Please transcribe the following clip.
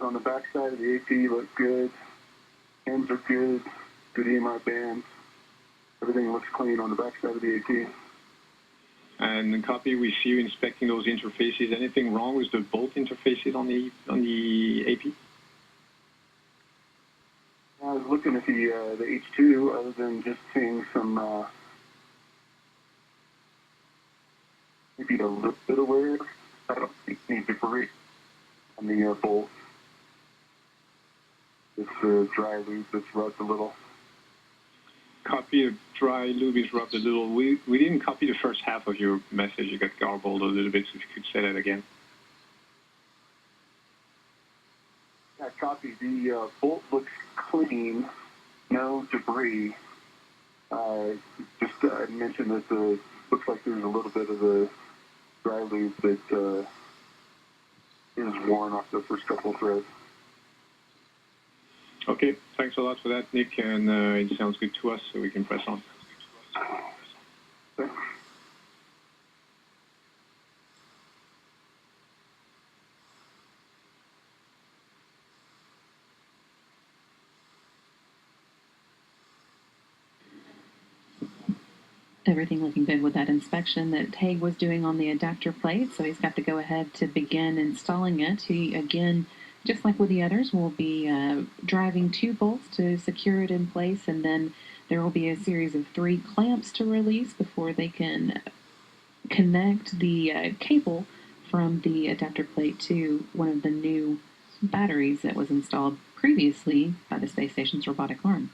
On the back side of the AP, look good. Hands are good. Good EMI bands. Everything looks clean on the back side of the AP. And copy, we see you inspecting those interfaces. Anything wrong with the bolt interfaces on the AP? I was looking at the H2, other than just seeing some maybe a little bit of wear. I don't think any debris on the bolt. It's dry lube that's rubbed a little. Copy, of dry lube is rubbed a little. We didn't copy the first half of your message. You got garbled a little bit, so if you could say that again. Yeah, copy. The bolt looks clean, no debris. I mentioned that looks like there's a little bit of the dry lube that is worn off the first couple of threads. Okay, thanks a lot for that, Nick, and it sounds good to us, so we can press on. Thanks. Everything looking good with that inspection that Haig was doing on the adapter plate, so he's got to go ahead to begin installing it. He, again, just like with the others, will be driving 2 bolts to secure it in place, and then there will be a series of 3 clamps to release before they can connect the cable from the adapter plate to one of the new batteries that was installed previously by the space station's robotic arm.